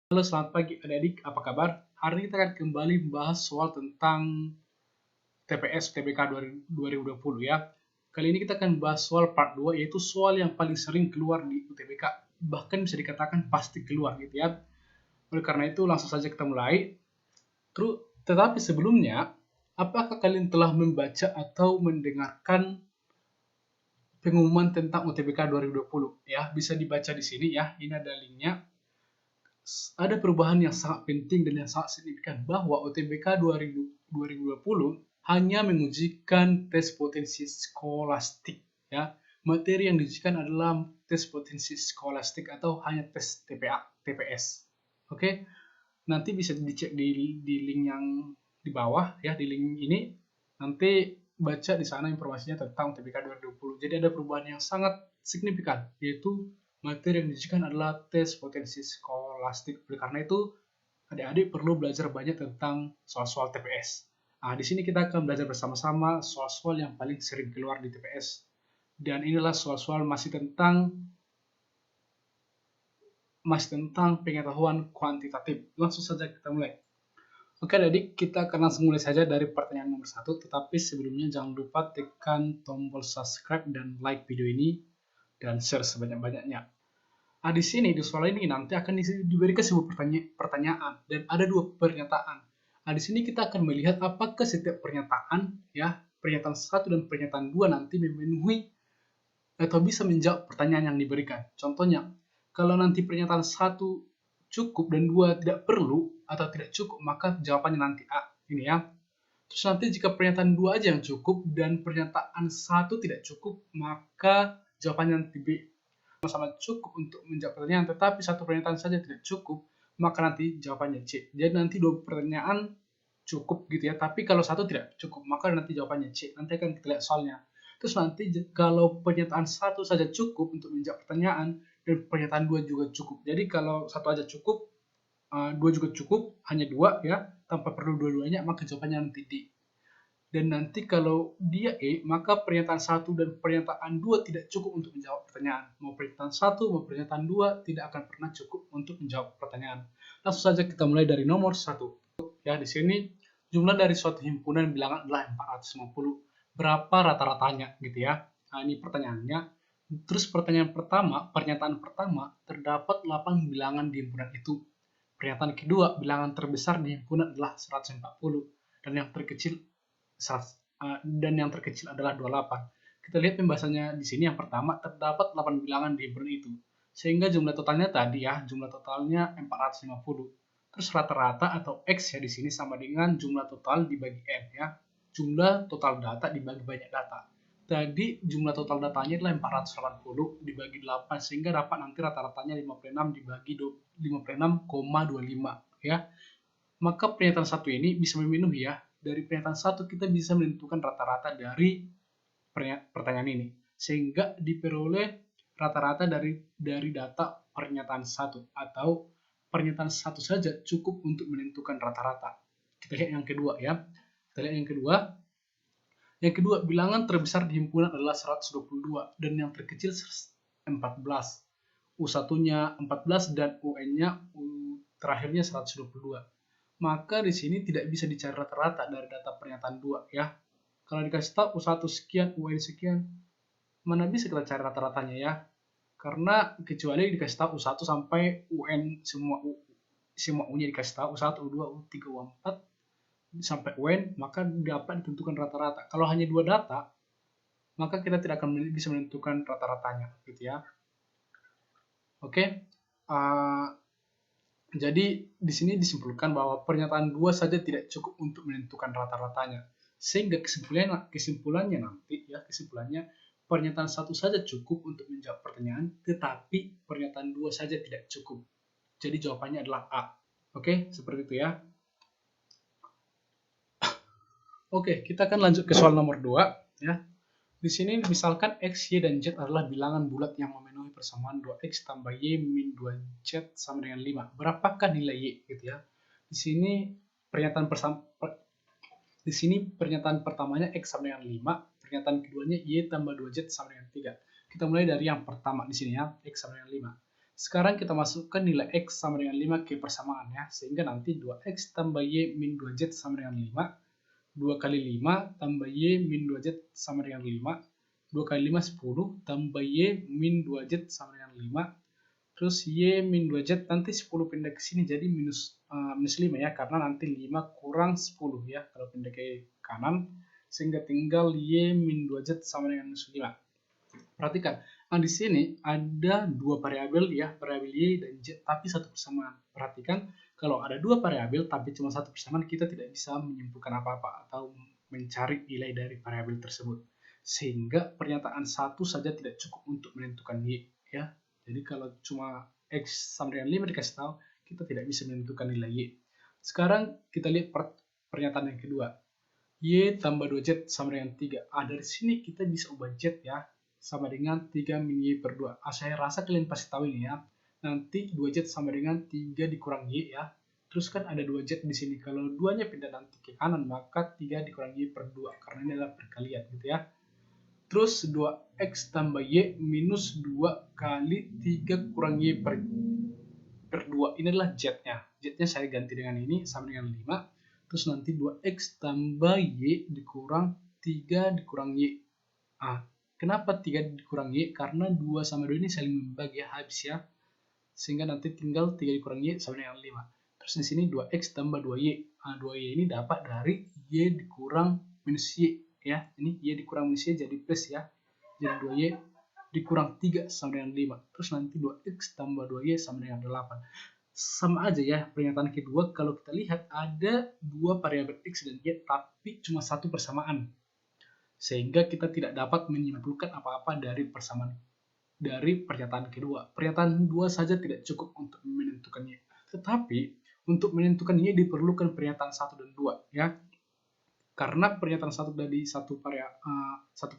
Halo, selamat pagi adik-adik, apa kabar? Hari ini kita akan kembali membahas soal tentang TPS UTBK 2020 ya. Kali ini kita akan bahas soal part 2, yaitu soal yang paling sering keluar di UTBK. Bahkan bisa dikatakan pasti keluar gitu ya. Oleh karena itu langsung saja kita mulai. Tetapi sebelumnya, apakah kalian telah membaca atau mendengarkan pengumuman tentang UTBK 2020 ya? Bisa dibaca di sini ya. Ini ada linknya. Ada perubahan yang sangat penting dan yang sangat signifikan bahwa UTBK 2020 hanya mengujikan tes potensi skolastik ya. Materi yang diujikan adalah tes potensi skolastik atau hanya tes TPA, TPS. Oke. Nanti bisa dicek di link yang di bawah ya, di link ini. Nanti baca di sana informasinya tentang UTBK 2020. Jadi ada perubahan yang sangat signifikan, yaitu materi yang diujikan adalah tes potensi skolastik. Oleh karena itu, adik-adik perlu belajar banyak tentang soal-soal TPS. Nah, di sini kita akan belajar bersama-sama soal-soal yang paling sering keluar di TPS. Dan inilah soal-soal masih tentang pengetahuan kuantitatif. Langsung saja kita mulai. Oke adik, kita akan langsung mulai saja dari pertanyaan nomor 1. Tetapi sebelumnya jangan lupa tekan tombol subscribe dan like video ini dan share sebanyak-banyaknya. Nah, di sini di soal ini nanti akan diberikan sebuah pertanyaan dan ada 2 pernyataan. Nah, di sini kita akan melihat apakah setiap pernyataan ya, pernyataan 1 dan pernyataan 2 nanti memenuhi atau bisa menjawab pertanyaan yang diberikan. Contohnya, kalau nanti pernyataan 1 cukup dan 2 tidak perlu atau tidak cukup, maka jawabannya nanti A. Ini ya. Terus nanti jika pernyataan 2 aja yang cukup dan pernyataan 1 tidak cukup, maka jawabannya nanti B. Sama cukup untuk menjawab pertanyaan, tetapi satu pernyataan saja tidak cukup, maka nanti jawabannya C. Jadi nanti 2 pertanyaan cukup gitu ya, tapi kalau satu tidak cukup, maka nanti jawabannya C. Nanti akan kita lihat soalnya. Terus nanti kalau pernyataan 1 saja cukup untuk menjawab pertanyaan dan pernyataan 2 juga cukup. Jadi kalau satu aja cukup, 2 juga cukup, hanya 2 ya, tanpa perlu dua-duanya, maka jawabannya nanti D. Dan nanti kalau dia E, maka pernyataan 1 dan pernyataan 2 tidak cukup untuk menjawab pertanyaan. Mau pernyataan 1, mau pernyataan 2 tidak akan pernah cukup untuk menjawab pertanyaan. Langsung saja kita mulai dari nomor 1. Ya, di sini jumlah dari suatu himpunan bilangan adalah 450. Berapa rata-ratanya gitu ya. Nah, ini pertanyaannya. Terus pernyataan pertama, terdapat 8 bilangan di himpunan itu. Pernyataan kedua, bilangan terbesar di himpunan adalah 140 dan yang terkecil adalah 28. Kita lihat pembahasannya di sini. Yang pertama, terdapat 8 bilangan di himpunan itu. Sehingga jumlah totalnya tadi ya, jumlah totalnya 450. Terus rata-rata atau X ya di sini sama dengan jumlah total dibagi N ya. Jumlah total data dibagi banyak data. Tadi jumlah total datanya adalah 480 dibagi 8 sehingga dapat nanti rata-ratanya 56 dibagi 56,25 ya. Maka pernyataan 1 ini bisa memenuhi ya. Dari pernyataan 1 kita bisa menentukan rata-rata dari pertanyaan ini. Sehingga diperoleh rata-rata dari data pernyataan 1 atau pernyataan 1 saja cukup untuk menentukan rata-rata. Kita lihat yang kedua ya. Kita lihat yang kedua. Yang kedua, bilangan terbesar di himpunan adalah 122 dan yang terkecil 14. U1-nya 14 dan UN-nya terakhirnya 122. Maka di sini tidak bisa dicari rata-rata dari data pernyataan 2 ya. Kalau dikasih tahu U1 sekian, UN sekian, mana bisa kita cari rata-ratanya ya? Karena kecuali dikasih tahu U1 sampai UN semua U-nya dikasih tahu U1, U2, U3, U4 sampai UN, maka dapat ditentukan rata-rata. Kalau hanya 2 data, maka kita tidak akan bisa menentukan rata-ratanya gitu ya. Oke. Jadi di sini disimpulkan bahwa pernyataan 2 saja tidak cukup untuk menentukan rata-ratanya. Sehingga kesimpulannya pernyataan 1 saja cukup untuk menjawab pertanyaan, tetapi pernyataan 2 saja tidak cukup. Jadi jawabannya adalah A. Oke, seperti itu ya. Oke, kita akan lanjut ke soal nomor 2 ya. Di sini misalkan X, Y, dan Z adalah bilangan bulat yang memenuhi persamaan 2X tambah Y min 2Z sama dengan 5. Berapakah nilai Y gitu ya. Di sini pernyataan pertamanya X sama dengan 5, pernyataan keduanya Y tambah 2Z sama dengan 3. Kita mulai dari yang pertama di sini ya, X sama dengan 5. Sekarang kita masukkan nilai X sama dengan 5 ke persamaan ya, sehingga nanti 2X tambah Y min 2Z sama dengan 5, 2 kali 5 tambah Y min 2Z sama dengan 5, 2 kali 5 10, tambah Y min 2Z sama dengan 5, terus Y min 2Z nanti 10 pindah ke sini jadi minus 5 ya, karena nanti 5 kurang 10 ya kalau pindah ke kanan, sehingga tinggal Y min 2Z sama dengan minus 5. Perhatikan, nah di sini ada dua variabel ya, variabel Y dan Z, tapi satu persamaan. Perhatikan, kalau ada dua variabel tapi cuma satu persamaan, kita tidak bisa menyimpulkan apa-apa atau mencari nilai dari variabel tersebut. Sehingga pernyataan satu saja tidak cukup untuk menentukan Y ya. Jadi kalau cuma X sama dengan 5 dikasih tahu, kita tidak bisa menentukan nilai Y. Sekarang kita lihat pernyataan yang kedua. Y tambah 2Z sama dengan 3. Dari sini kita bisa ubah Z ya, sama dengan 3 min Y per 2. Saya rasa kalian pasti tahu ini ya. Nanti 2Z sama dengan 3 dikurang Y ya. Terus kan ada 2Z di sini. Kalau 2-nya pindah nanti ke kanan, maka 3 dikurang Y per 2. Karena ini adalah perkalian gitu ya. Terus 2X tambah Y minus 2 kali 3 kurang Y per 2. Ini adalah Z-nya. Z-nya saya ganti dengan ini sama dengan 5. Terus nanti 2X tambah Y dikurang 3 dikurang Y. Kenapa 3 dikurang Y? Karena 2 sama 2 ini saling membagi ya, habis ya. Sehingga nanti tinggal 3 dikurang Y sama dengan 5. Terus di sini 2X tambah 2Y. 2Y ini dapat dari Y dikurang minus Y ya. Ini Y dikurang minus Y jadi plus ya. Jadi 2Y dikurang 3 sama dengan 5. Terus nanti 2X tambah 2Y sama dengan 8. Sama aja ya, pernyataan kedua kalau kita lihat ada dua variabel X dan Y tapi cuma satu persamaan. Sehingga kita tidak dapat menyimpulkan apa-apa dari persamaan dari pernyataan kedua. Pernyataan dua saja tidak cukup untuk menentukannya. Tetapi untuk menentukan Y diperlukan pernyataan 1 dan 2 ya. Karena pernyataan 1 dari satu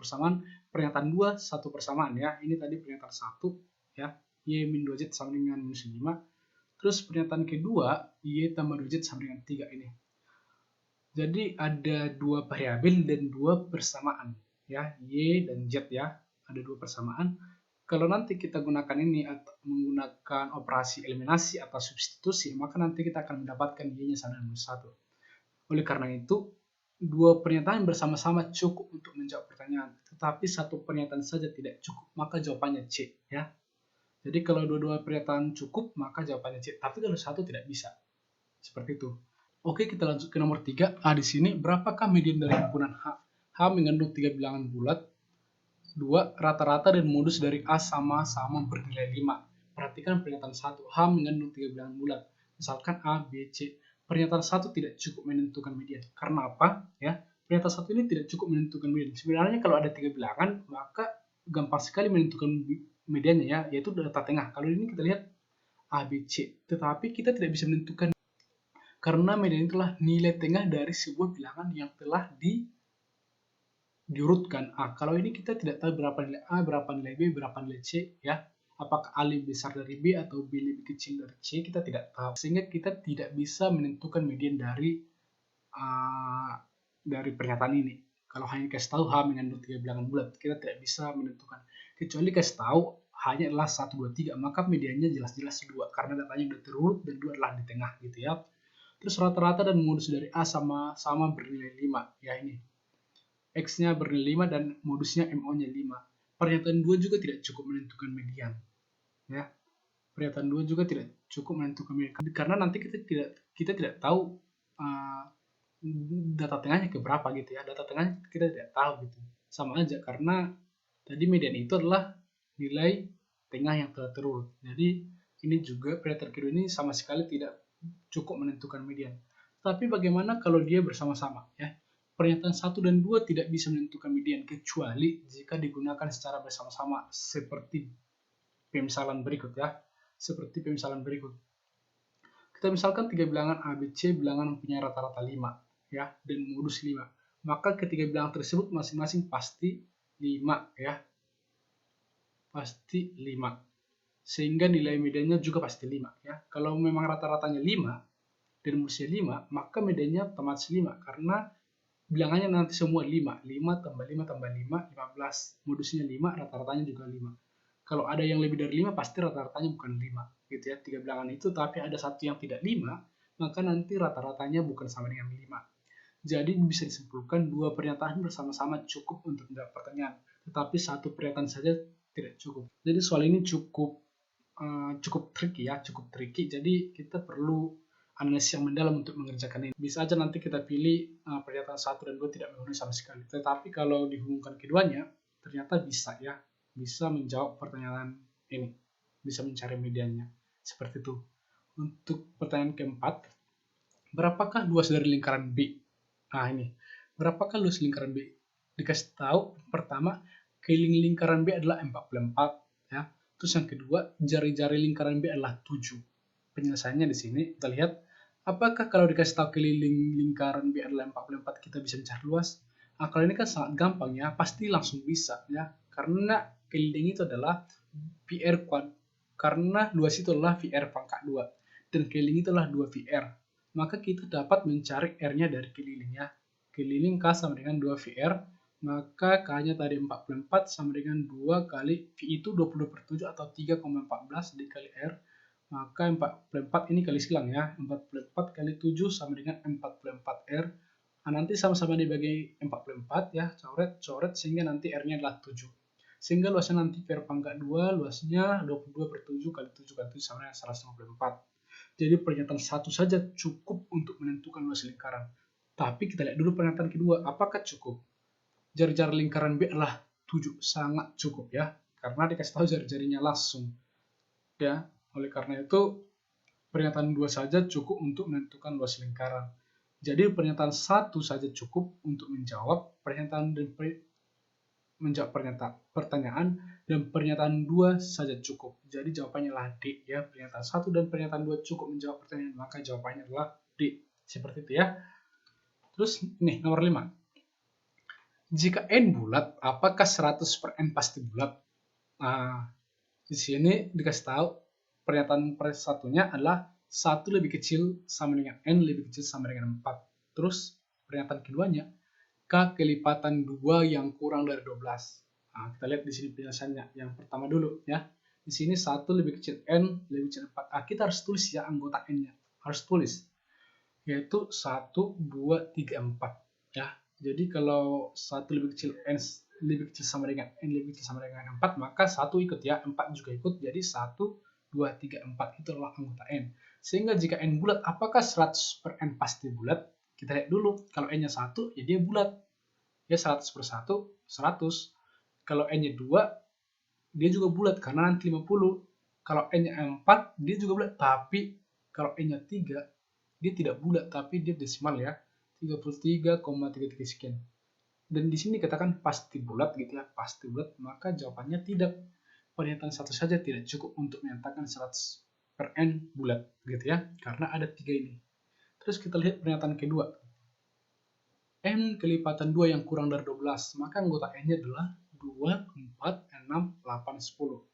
persamaan, pernyataan 2 satu persamaan ya. Ini tadi pernyataan 1 ya. Y min 2Z sama dengan minus 5. Terus pernyataan kedua, Y tambah 2Z sama dengan 3 ini. Jadi ada dua variabel dan dua persamaan ya, Y dan Z ya. Ada dua persamaan. Kalau nanti kita gunakan ini atau menggunakan operasi eliminasi atau substitusi, maka nanti kita akan mendapatkan Y-nya sama dengan 1. Oleh karena itu, dua pernyataan bersama-sama cukup untuk menjawab pertanyaan, tetapi satu pernyataan saja tidak cukup, maka jawabannya C ya. Jadi kalau dua-dua pernyataan cukup, maka jawabannya C. Tapi kalau satu tidak bisa. Seperti itu. Oke, kita lanjut ke nomor 3. Di sini berapakah median dari himpunan H? H mengandung 3 bilangan bulat. 2. Rata-rata dan modus dari A sama-sama bernilai 5. Perhatikan pernyataan 1. H mengandung 3 bilangan bulat. Misalkan A, B, C. Pernyataan 1 tidak cukup menentukan median. Karena apa? Ya, pernyataan 1 ini tidak cukup menentukan median. Sebenarnya kalau ada 3 bilangan, maka gampang sekali menentukan mediannya ya, yaitu data tengah. Kalau ini kita lihat A, B, C. Tetapi kita tidak bisa menentukan karena median itulah nilai tengah dari sebuah bilangan yang telah diurutkan. Kalau ini kita tidak tahu berapa nilai A, berapa nilai B, berapa nilai C ya. Apakah A lebih besar dari B atau B lebih kecil dari C, kita tidak tahu. Sehingga kita tidak bisa menentukan median dari pernyataan ini. Kalau hanya kasih tahu H mengandung 3 bilangan bulat, kita tidak bisa menentukan. Kecuali kasih tahu hanya adalah 1, 2, 3, maka mediannya jelas-jelas 2 karena datanya sudah terurut dan 2 adalah di tengah gitu ya. Terus rata-rata dan modus dari A sama bernilai 5 ya ini. X-nya bernilai 5 dan modusnya MO-nya 5. Pernyataan 2 juga tidak cukup menentukan median. Ya. Pernyataan 2 juga tidak cukup menentukan median karena nanti kita tidak tahu data tengahnya ke berapa gitu ya. Data tengahnya kita tidak tahu gitu. Sama aja karena tadi median itu adalah nilai tengah yang telah terurut. Jadi ini juga pernyataan kedua ini sama sekali tidak cukup menentukan median. Tapi bagaimana kalau dia bersama-sama ya? Pernyataan 1 dan 2 tidak bisa menentukan median kecuali jika digunakan secara bersama-sama seperti pemisalan berikut ya. Seperti pemisalan berikut. Kita misalkan 3 bilangan A, B, C, bilangan mempunyai rata-rata 5 ya dan modus 5. Maka ketiga bilangan tersebut masing-masing pasti 5 ya. Pasti 5. Sehingga nilai mediannya juga pasti 5 ya. Kalau memang rata-ratanya 5 dan modusnya 5, maka mediannya otomatis 5 karena bilangannya nanti semua 5. 5 tambah 5 tambah 5, 15. Modusnya 5, rata-ratanya juga 5. Kalau ada yang lebih dari 5 pasti rata-ratanya bukan 5 gitu ya. 3 bilangan itu tapi ada satu yang tidak 5, maka nanti rata-ratanya bukan sama dengan 5. Jadi bisa disimpulkan dua pernyataan bersama-sama cukup untuk menjawab pertanyaan, tetapi satu pernyataan saja tidak cukup. Jadi soal ini cukup tricky ya, cukup tricky. Jadi kita perlu analisis yang mendalam untuk mengerjakan ini. Bisa aja nanti kita pilih pernyataan 1 dan 2 tidak memenuhi sama sekali. Tetapi kalau dihubungkan keduanya, ternyata bisa ya, bisa menjawab pertanyaan ini, bisa mencari mediannya. Seperti itu. Untuk pertanyaan keempat, berapakah luas dari lingkaran B? Nah ini, berapakah luas lingkaran B? Dikasih tahu, pertama, keliling lingkaran B adalah 44 ya. Terus yang kedua, jari-jari lingkaran B adalah 7. Penyelesaiannya di sini kita lihat, apakah kalau dikasih tahu keliling lingkaran B adalah 44 kita bisa mencari luas? Nah, kalau ini kan sangat gampang ya, pasti langsung bisa ya. Karena keliling itu adalah VR kuad, karena luas itu adalah VR pangkat 2 dan keliling itu adalah 2 VR. Maka kita dapat mencari R-nya dari kelilingnya. Keliling K sama dengan 2 VR, maka K-nya tadi 44 sama dengan 2 kali V itu 22/7 atau 3,14 dikali R, maka 44 ini kali silang ya, 44 kali 7 sama dengan 44R. Nah, nanti sama-sama dibagi 44 ya, coret sehingga nanti R-nya adalah 7. Sehingga luasnya nanti per pangkat 2, luasnya 22/7 kali 7 kali 7 sama dengan 154. Jadi pernyataan 1 saja cukup untuk menentukan luas lingkaran. Tapi kita lihat dulu pernyataan kedua, apakah cukup? Jari-jari lingkaran B adalah 7, sangat cukup ya, karena dikasih tahu jari-jarinya langsung. Ya, oleh karena itu pernyataan 2 saja cukup untuk menentukan luas lingkaran. Jadi pernyataan 1 saja cukup untuk menjawab pertanyaan dan pernyataan 2 saja cukup. Jadi jawabannya adalah D ya. Pernyataan 1 dan pernyataan 2 cukup menjawab pertanyaan, maka jawabannya adalah D. Seperti itu ya. Terus nih nomor 5. Jika N bulat, apakah 100 per N pasti bulat? Nah, di sini dikasih tahu pernyataan satunya adalah 1 lebih kecil sama dengan N lebih kecil sama dengan 4. Terus pernyataan keduanya, K kelipatan 2 yang kurang dari 12. Nah, kita lihat di sini penjelasannya. Yang pertama dulu ya. Di sini 1 lebih kecil N lebih kecil 4. Nah, kita harus tulis ya anggota N-nya. Harus tulis. Yaitu 1, 2, 3, 4. Ya. Jadi kalau 1 lebih kecil N lebih kecil sama dengan N lebih kecil sama dengan 4, maka 1 ikut ya. 4 juga ikut. Jadi 1, 2, 3, 4 itu adalah anggota N. Sehingga jika N bulat, apakah 100 per N pasti bulat? Kita lihat dulu. Kalau N-nya 1, ya dia bulat. Ya 100 per 1, 100. Kalau N-nya 2, dia juga bulat karena nanti 50. Kalau N-nya 4, dia juga bulat. Tapi kalau N-nya 3, dia tidak bulat, tapi dia desimal ya. 33,33 sekian. Dan di sini katakan pasti bulat gitu ya, pasti bulat, maka jawabannya tidak. Pernyataan 1 saja tidak cukup untuk menyatakan 100 per N bulat gitu ya, karena ada 3 ini. Terus kita lihat pernyataan kedua. N kelipatan 2 yang kurang dari 12, maka anggota N-nya adalah 2, 4, 6, 8, 10.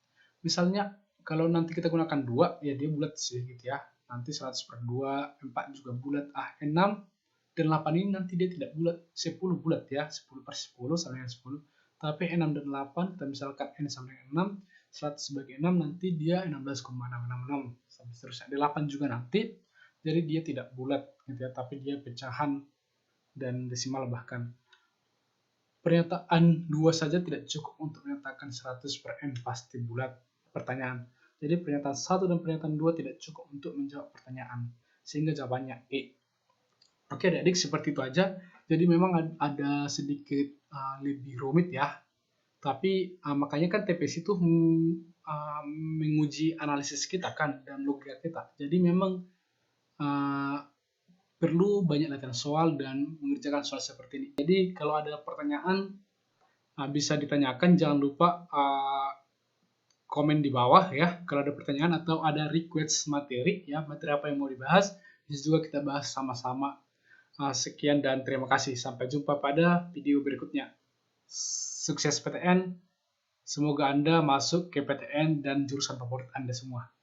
Misalnya, kalau nanti kita gunakan 2, ya dia bulat sih gitu ya. Nanti 100 per 2, 4 juga bulat. 6 dan 8 ini nanti dia tidak bulat. 10 bulat ya, 10 per 10 sama dengan 10. Tapi 6 dan 8, kita misalkan N sama dengan 6, 100 sebagai 6, nanti dia 16,666. Sampai seterusnya. 8 juga nanti, jadi dia tidak bulat gitu ya, tapi dia pecahan dan desimal bahkan. Pernyataan 2 saja tidak cukup untuk menyatakan 100 per N pasti bulat. Pertanyaan. Jadi pernyataan 1 dan pernyataan 2 tidak cukup untuk menjawab pertanyaan. Sehingga jawabannya E. Oke adik-adik, seperti itu aja. Jadi memang ada sedikit lebih rumit ya. Tapi makanya kan TPS itu menguji analisis kita kan dan logika kita. Jadi memang perlu banyak latihan soal dan mengerjakan soal seperti ini. Jadi kalau ada pertanyaan bisa ditanyakan, jangan lupa komen di bawah ya kalau ada pertanyaan atau ada request materi ya, materi apa yang mau dibahas, bisa juga kita bahas sama-sama. Sekian dan terima kasih, sampai jumpa pada video berikutnya. Sukses PTN, semoga Anda masuk ke PTN dan jurusan favorit Anda semua.